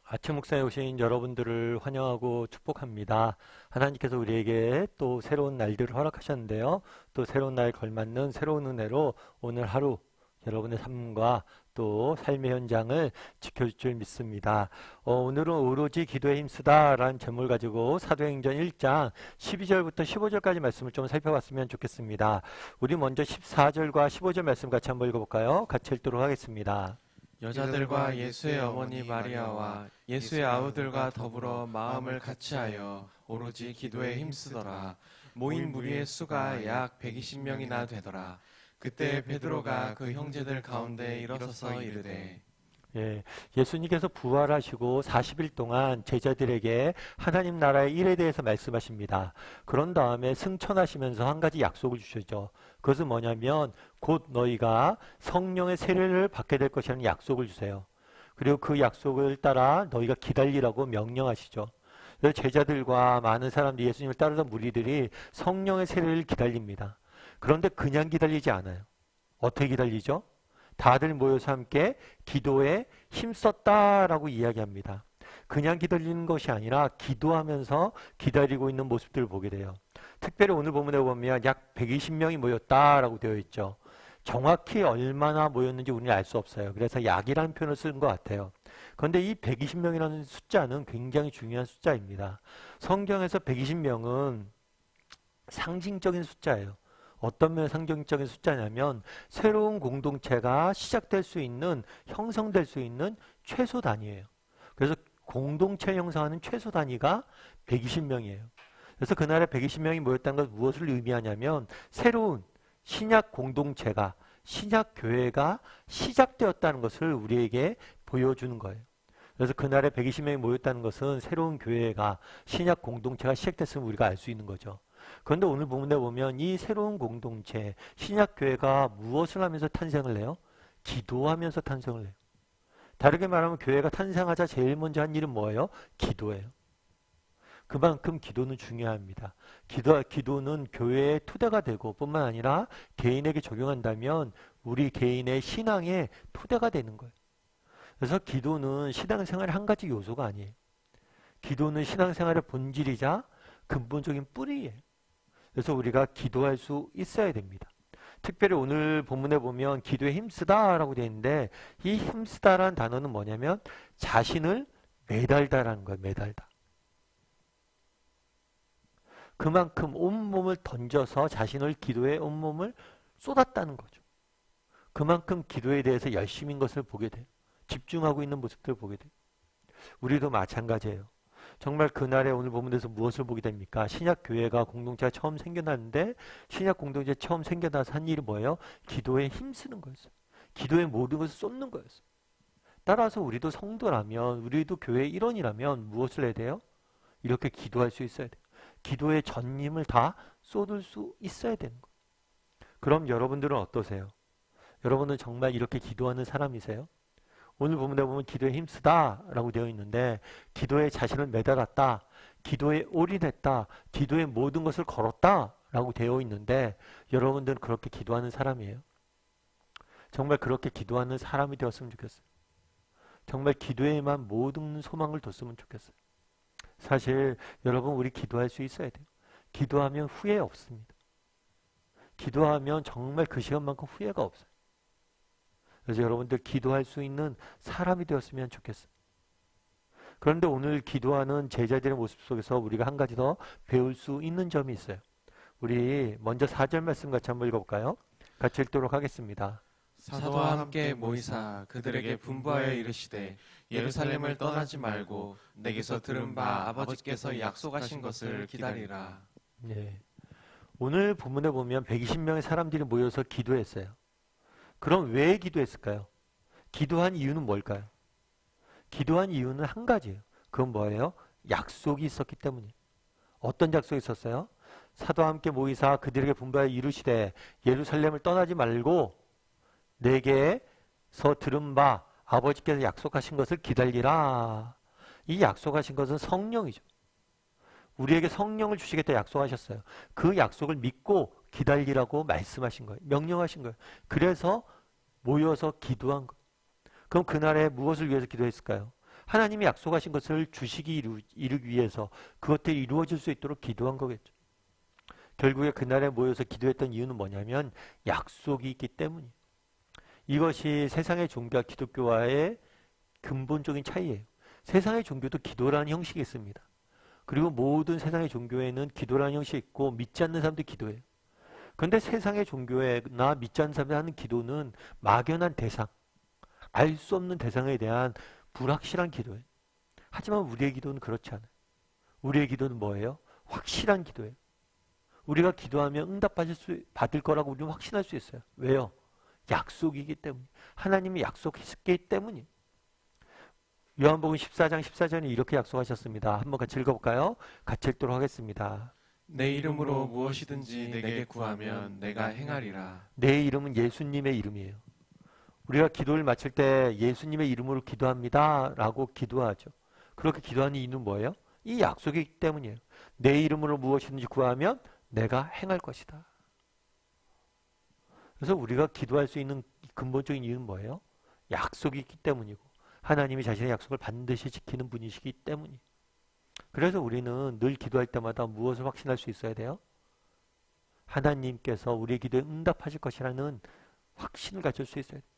아침 목상에 오신 여러분들을 환영하고 축복합니다. 하나님께서 우리에게 또 새로운 날들을 허락하셨는데요. 또 새로운 날 걸맞는 새로운 은혜로 오늘 하루 여러분의 삶과 또 삶의 현장을 지켜줄 줄 믿습니다. 오늘은 오로지 기도에 힘쓰다 라는 제목을 가지고 사도행전 1장 12절부터 15절까지 말씀을 좀 살펴봤으면 좋겠습니다. 우리 먼저 14절과 15절 말씀 같이 한번 읽어볼까요? 같이 읽도록 하겠습니다. 여자들과 예수의 어머니 마리아와 예수의 아우들과 더불어 마음을 같이하여 오로지 기도에 힘쓰더라. 모인 무리의 수가 약 120명이나 되더라. 그때 베드로가 그 형제들 가운데 일어서서 이르되 예수님께서 부활하시고 40일 동안 제자들에게 하나님 나라의 일에 대해서 말씀하십니다. 그런 다음에 승천하시면서 한 가지 약속을 주시죠. 그것은 뭐냐면 곧 너희가 성령의 세례를 받게 될 것이라는 약속을 주세요. 그리고 그 약속을 따라 너희가 기다리라고 명령하시죠. 그래서 제자들과 많은 사람들이 예수님을 따르던 무리들이 성령의 세례를 기다립니다. 그런데 그냥 기다리지 않아요. 어떻게 기다리죠? 다들 모여서 함께 기도에 힘썼다라고 이야기합니다. 그냥 기다리는 것이 아니라 기도하면서 기다리고 있는 모습들을 보게 돼요. 특별히 오늘 본문에 보면 약 120명이 모였다라고 되어 있죠. 정확히 얼마나 모였는지 우리는 알 수 없어요. 그래서 약이라는 표현을 쓰는 것 같아요. 그런데 이 120명이라는 숫자는 굉장히 중요한 숫자입니다. 성경에서 120명은 상징적인 숫자예요. 어떤 면에 상징적인 숫자냐면 새로운 공동체가 시작될 수 있는, 형성될 수 있는 최소 단위예요. 그래서 공동체 형성하는 최소 단위가 120명이에요. 그래서 그날에 120명이 모였다는 것은 무엇을 의미하냐면 새로운 신약 공동체가, 신약 교회가 시작되었다는 것을 우리에게 보여주는 거예요. 그래서 그날에 120명이 모였다는 것은 새로운 교회가, 신약 공동체가 시작됐으면 우리가 알 수 있는 거죠. 그런데 오늘 본문에 보면 이 새로운 공동체, 신약교회가 무엇을 하면서 탄생을 해요? 기도하면서 탄생을 해요. 다르게 말하면 교회가 탄생하자 제일 먼저 한 일은 뭐예요? 기도예요. 그만큼 기도는 중요합니다. 기도는 교회의 토대가 되고 뿐만 아니라 개인에게 적용한다면 우리 개인의 신앙의 토대가 되는 거예요. 그래서 기도는 신앙생활의 한 가지 요소가 아니에요. 기도는 신앙생활의 본질이자 근본적인 뿌리예요. 그래서 우리가 기도할 수 있어야 됩니다. 특별히 오늘 본문에 보면 기도에 힘쓰다 라고 되어 있는데 이 힘쓰다라는 단어는 뭐냐면 자신을 매달다라는 거예요. 매달다. 그만큼 온몸을 던져서 자신을 기도에 온몸을 쏟았다는 거죠. 그만큼 기도에 대해서 열심인 것을 보게 돼요. 집중하고 있는 모습들을 보게 돼요. 우리도 마찬가지예요. 정말 그날에 오늘 본문에서 무엇을 보게 됩니까? 신약 교회가 공동체가 처음 생겨났는데 신약 공동체 처음 생겨나서 한 일이 뭐예요? 기도에 힘쓰는 거였어요. 기도에 모든 것을 쏟는 거였어요. 따라서 우리도 성도라면, 우리도 교회의 일원이라면 무엇을 해야 돼요? 이렇게 기도할 수 있어야 돼요. 기도의 전임을 다 쏟을 수 있어야 되는 거예요. 그럼 여러분들은 어떠세요? 여러분은 정말 이렇게 기도하는 사람이세요? 오늘 본문에 보면 기도에 힘쓰다 라고 되어 있는데 기도에 자신을 매달았다, 기도에 올인했다, 기도에 모든 것을 걸었다 라고 되어 있는데 여러분들은 그렇게 기도하는 사람이에요? 정말 그렇게 기도하는 사람이 되었으면 좋겠어요. 정말 기도에만 모든 소망을 뒀으면 좋겠어요. 사실 여러분 우리 기도할 수 있어야 돼요. 기도하면 후회 없습니다. 기도하면 정말 그 시간만큼 후회가 없어요. 그래서 여러분들 기도할 수 있는 사람이 되었으면 좋겠어요. 그런데 오늘 기도하는 제자들의 모습 속에서 우리가 한 가지 더 배울 수 있는 점이 있어요. 우리 먼저 4절 말씀 같이 한번 읽어볼까요? 같이 읽도록 하겠습니다. 사도와 함께 모이사 그들에게 분부하여 이르시되 예루살렘을 떠나지 말고 내게서 들은 바 아버지께서 약속하신 것을 기다리라. 네. 오늘 본문에 보면 120명의 사람들이 모여서 기도했어요. 그럼 왜 기도했을까요? 기도한 이유는 뭘까요? 기도한 이유는 한 가지예요. 그건 뭐예요? 약속이 있었기 때문이에요. 어떤 약속이 있었어요? 사도와 함께 모이사 그들에게 분부하여 이르시되 예루살렘을 떠나지 말고 내게서 들은 바 아버지께서 약속하신 것을 기다리라. 이 약속하신 것은 성령이죠. 우리에게 성령을 주시겠다 약속하셨어요. 그 약속을 믿고 기다리라고 말씀하신 거예요. 명령하신 거예요. 그래서 모여서 기도한 거예요. 그럼 그날에 무엇을 위해서 기도했을까요? 하나님이 약속하신 것을 주시기 이루기 위해서 그것들이 이루어질 수 있도록 기도한 거겠죠. 결국에 그날에 모여서 기도했던 이유는 뭐냐면 약속이 있기 때문이에요. 이것이 세상의 종교와 기독교와의 근본적인 차이예요. 세상의 종교도 기도라는 형식이 있습니다. 그리고 모든 세상의 종교에는 기도라는 형식이 있고 믿지 않는 사람도 기도해요. 그런데 세상의 종교나 믿지 않는 사람이 하는 기도는 막연한 대상, 알 수 없는 대상에 대한 불확실한 기도예요. 하지만 우리의 기도는 그렇지 않아요. 우리의 기도는 뭐예요? 확실한 기도예요. 우리가 기도하면 받을 거라고 우리는 확신할 수 있어요. 왜요? 약속이기 때문에. 하나님이 약속했기 때문이에요. 요한복음 14장 14절에 이렇게 약속하셨습니다. 한번 같이 읽어볼까요? 같이 읽도록 하겠습니다. 내 이름으로 무엇이든지 내게 구하면 내가 행하리라. 내 이름은 예수님의 이름이에요. 우리가 기도를 마칠 때 예수님의 이름으로 기도합니다 라고 기도하죠. 그렇게 기도하는 이유는 뭐예요? 이 약속이기 때문이에요. 내 이름으로 무엇이든지 구하면 내가 행할 것이다. 그래서 우리가 기도할 수 있는 근본적인 이유는 뭐예요? 약속이 있기 때문이고 하나님이 자신의 약속을 반드시 지키는 분이시기 때문이에요. 그래서 우리는 늘 기도할 때마다 무엇을 확신할 수 있어야 돼요? 하나님께서 우리의 기도에 응답하실 것이라는 확신을 가질 수 있어야 돼요.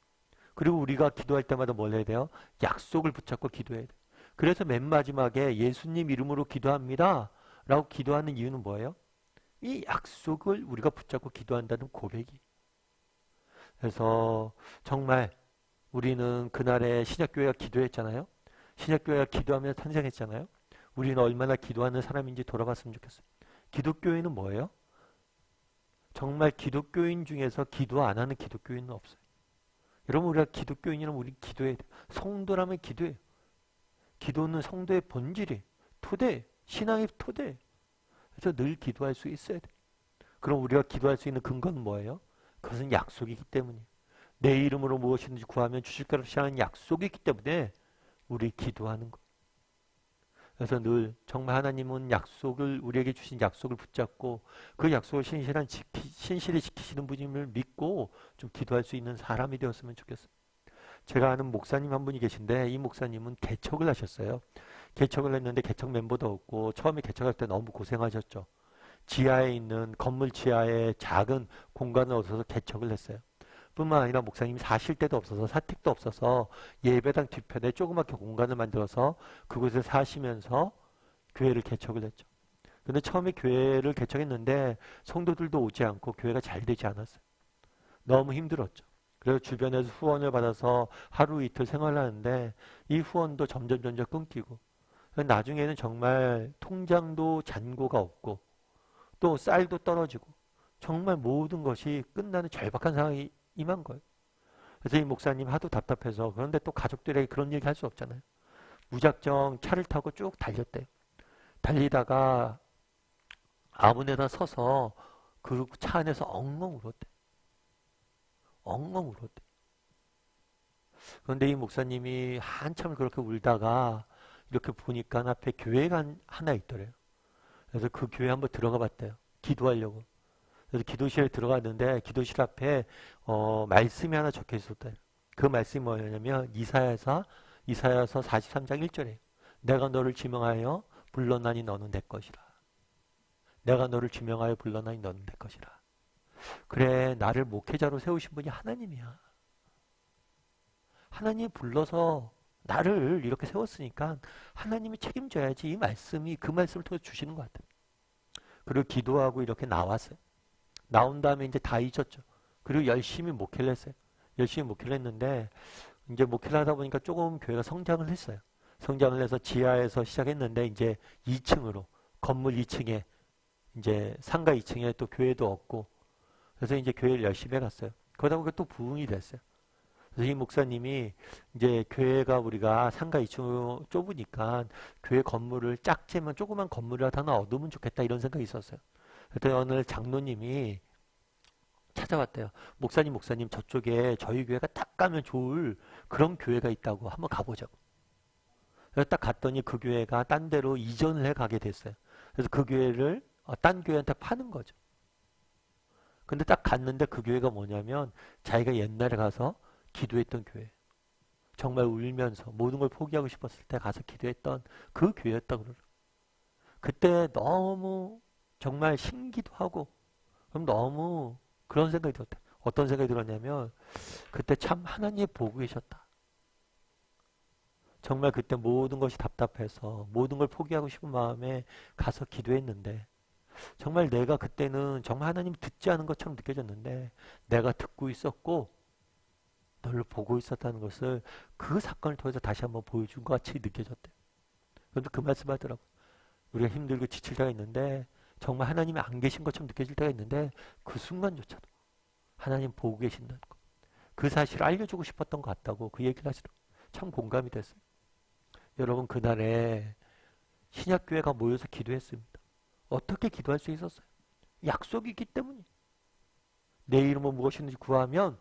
그리고 우리가 기도할 때마다 뭘 해야 돼요? 약속을 붙잡고 기도해야 돼요. 그래서 맨 마지막에 예수님 이름으로 기도합니다 라고 기도하는 이유는 뭐예요? 이 약속을 우리가 붙잡고 기도한다는 고백이. 그래서 정말 우리는 그날에 신약교회가 기도했잖아요. 신약교회가 기도하며 탄생했잖아요. 우리는 얼마나 기도하는 사람인지 돌아봤으면 좋겠어요. 기독교인은 뭐예요? 정말 기독교인 중에서 기도 안 하는 기독교인은 없어요. 여러분 우리가 기독교인이라면 우리 기도해야 돼요. 성도라면 기도해요. 기도는 성도의 본질이 토대, 신앙의 토대. 그래서 늘 기도할 수 있어야 돼요. 그럼 우리가 기도할 수 있는 근거는 뭐예요? 그것은 약속이기 때문이에요. 내 이름으로 무엇이든지 구하면 주실 것이라는 약속이 있기 때문에 우리 기도하는 거예요. 그래서 늘 정말 하나님은 약속을 우리에게 주신 약속을 붙잡고 그 약속을 신실히 지키시는 분임을 믿고 좀 기도할 수 있는 사람이 되었으면 좋겠어요. 제가 아는 목사님 한 분이 계신데 이 목사님은 개척을 하셨어요. 개척을 했는데 개척 멤버도 없고 처음에 개척할 때 너무 고생하셨죠. 지하에 있는 건물 지하에 작은 공간을 얻어서 개척을 했어요. 뿐만 아니라 목사님이 사실 데도 없어서 사택도 없어서 예배당 뒤편에 조그맣게 공간을 만들어서 그곳에 사시면서 교회를 개척을 했죠. 근데 처음에 교회를 개척했는데 성도들도 오지 않고 교회가 잘 되지 않았어요. 너무 힘들었죠. 그래서 주변에서 후원을 받아서 하루 이틀 생활하는데 이 후원도 점점 끊기고 나중에는 정말 통장도 잔고가 없고 또 쌀도 떨어지고 정말 모든 것이 끝나는 절박한 상황이 임한 거예요. 그래서 이 목사님 하도 답답해서 그런데 또 가족들에게 그런 얘기 할 수 없잖아요. 무작정 차를 타고 쭉 달렸대요. 달리다가 아무데나 서서 그 차 안에서 엉엉 울었대. 엉엉 울었대. 그런데 이 목사님이 한참을 그렇게 울다가 이렇게 보니까 앞에 교회가 하나 있더래요. 그래서 그 교회 한번 들어가 봤대요. 기도하려고. 그래서 기도실에 들어갔는데 기도실 앞에 말씀이 하나 적혀 있었대요. 그 말씀이 뭐냐면 이사야서 43장 1절에 내가 너를 지명하여 불러나니 너는 내 것이라. 내가 너를 지명하여 불러나니 너는 내 것이라. 그래 나를 목회자로 세우신 분이 하나님이야. 하나님이 불러서 나를 이렇게 세웠으니까 하나님이 책임져야지. 이 말씀이 그 말씀을 통해 주시는 것 같아요. 그리고 기도하고 이렇게 나왔어요. 나온 다음에 이제 다 잊었죠. 그리고 열심히 목회를 했어요. 열심히 목회를 했는데 이제 목회를 하다 보니까 조금 교회가 성장을 했어요. 성장을 해서 지하에서 시작했는데 이제 2층으로 건물 2층에 이제 상가 2층에 또 교회도 없고 그래서 이제 교회를 열심히 해갔어요. 그러다 보니까 또 부흥이 됐어요. 그래서 이 목사님이 이제 교회가 우리가 상가 2층으로 좁으니까 교회 건물을 작지만 조그만 건물이라도 하나 얻으면 좋겠다 이런 생각이 있었어요. 그때 어느 장로님이 찾아왔대요. 목사님 저쪽에 저희 교회가 딱 가면 좋을 그런 교회가 있다고 한번 가보자고. 그래서 딱 갔더니 그 교회가 딴 데로 이전을 해 가게 됐어요. 그래서 그 교회를 딴 교회한테 파는 거죠. 근데 딱 갔는데 그 교회가 뭐냐면 자기가 옛날에 가서 기도했던 교회. 정말 울면서 모든 걸 포기하고 싶었을 때 가서 기도했던 그 교회였다고 그러더라고요. 그때 너무 정말 신기도 하고 그럼 너무 그런 생각이 들었대. 어떤 생각이 들었냐면 그때 참 하나님이 보고 계셨다. 정말 그때 모든 것이 답답해서 모든 걸 포기하고 싶은 마음에 가서 기도했는데 정말 내가 그때는 정말 하나님 듣지 않은 것처럼 느껴졌는데 내가 듣고 있었고 너를 보고 있었다는 것을 그 사건을 통해서 다시 한번 보여준 것 같이 느껴졌대. 그런데 그 말씀 하더라고. 우리가 힘들고 지칠 때가 있는데 정말 하나님이 안 계신 것처럼 느껴질 때가 있는데 그 순간조차도 하나님 보고 계신다는 것. 그 사실을 알려주고 싶었던 것 같다고 그 얘기를 하시더라고. 참 공감이 됐어요. 여러분 그날에 신약교회가 모여서 기도했습니다. 어떻게 기도할 수 있었어요? 약속이 있기 때문이에요. 내 이름은 무엇이든지 구하면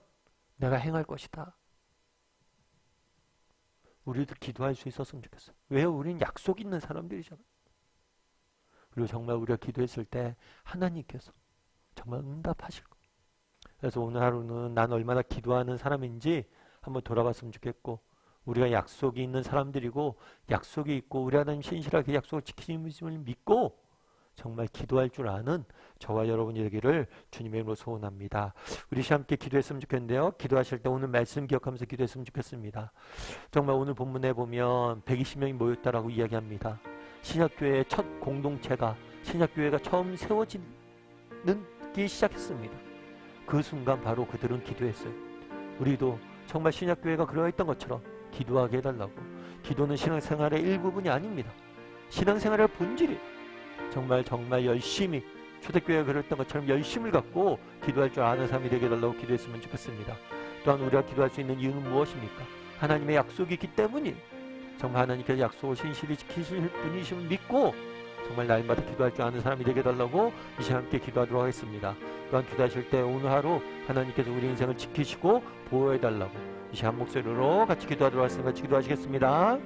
내가 행할 것이다. 우리도 기도할 수 있었으면 좋겠어요. 왜요? 우리는 약속 있는 사람들이잖아요. 그리고 정말 우리가 기도했을 때 하나님께서 정말 응답하실 거예요. 그래서 오늘 하루는 난 얼마나 기도하는 사람인지 한번 돌아봤으면 좋겠고 우리가 약속이 있는 사람들이고 약속이 있고 우리 하나님 신실하게 약속을 지키심을 믿고 정말 기도할 줄 아는 저와 여러분이 되기를 주님의 이름으로 소원합니다. 우리 함께 기도했으면 좋겠는데요. 기도하실 때 오늘 말씀 기억하면서 기도했으면 좋겠습니다. 정말 오늘 본문에 보면 120명이 모였다라고 이야기합니다. 신약교회의 첫 공동체가 신약교회가 처음 세워지기 시작했습니다. 그 순간 바로 그들은 기도했어요. 우리도 정말 신약교회가 그러했던 것처럼 기도하게 해달라고. 기도는 신앙생활의 일부분이 아닙니다. 신앙생활의 본질이 정말 열심히 초대교회가 그랬던 것처럼 열심을 갖고 기도할 줄 아는 사람이 되게 해달라고 기도했으면 좋겠습니다. 또한 우리가 기도할 수 있는 이유는 무엇입니까? 하나님의 약속이 있기 때문이 정말 하나님께서 약속을 신실히 지키실 분이심을 믿고 정말 날마다 기도할 줄 아는 사람이 되게 해달라고 이 시간 함께 기도하도록 하겠습니다. 또한 기도하실 때 오늘 하루 하나님께서 우리 인생을 지키시고 보호해달라고 이 시간 목소리로 같이 기도하도록 하겠습니다. 같이 기도하시겠습니다.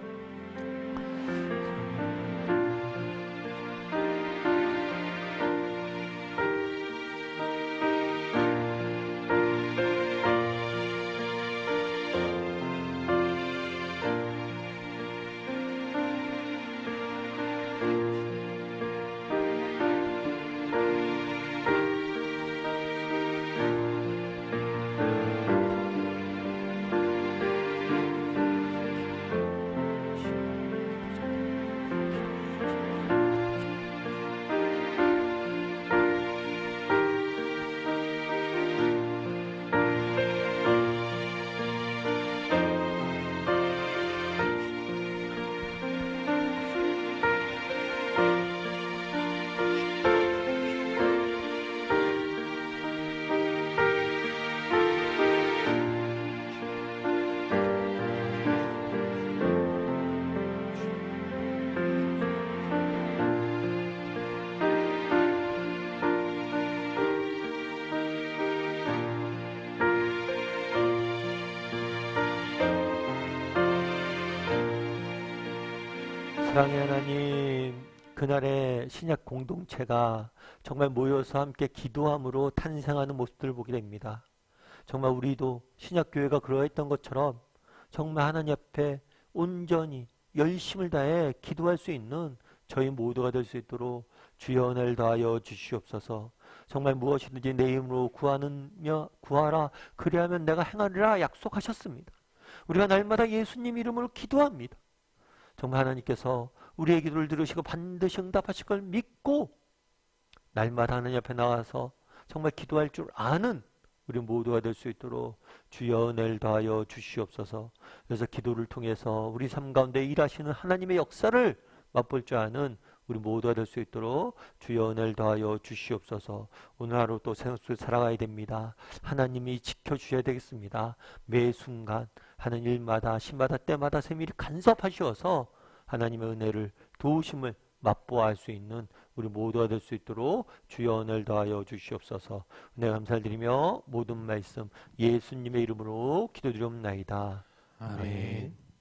사랑의 하나님, 그날의 신약 공동체가 정말 모여서 함께 기도함으로 탄생하는 모습들을 보게 됩니다. 정말 우리도 신약교회가 그러했던 것처럼 정말 하나님 앞에 온전히 열심을 다해 기도할 수 있는 저희 모두가 될 수 있도록 주여 은혜를 더하여 주시옵소서. 정말 무엇이든지 내 이름으로 구하라 그리하면 내가 행하리라 약속하셨습니다. 우리가 날마다 예수님 이름으로 기도합니다. 정말 하나님께서 우리의 기도를 들으시고 반드시 응답하실 걸 믿고 날마다 하나님 앞에 나와서 정말 기도할 줄 아는 우리 모두가 될 수 있도록 주여 은혜를 더하여 주시옵소서. 그래서 기도를 통해서 우리 삶 가운데 일하시는 하나님의 역사를 맛볼 줄 아는 우리 모두가 될 수 있도록 주여 은혜를 더하여 주시옵소서. 오늘 하루 또 세상 속에 살아가야 됩니다. 하나님이 지켜주셔야 되겠습니다. 매 순간 하는 일마다 시마다 때마다 세밀히 간섭하시어서 하나님의 은혜를 도우심을 맛보아 할 수 있는 우리 모두가 될 수 있도록 주여 은혜를 더하여 주시옵소서. 은혜 감사를 드리며 모든 말씀 예수님의 이름으로 기도드리옵나이다. 아멘.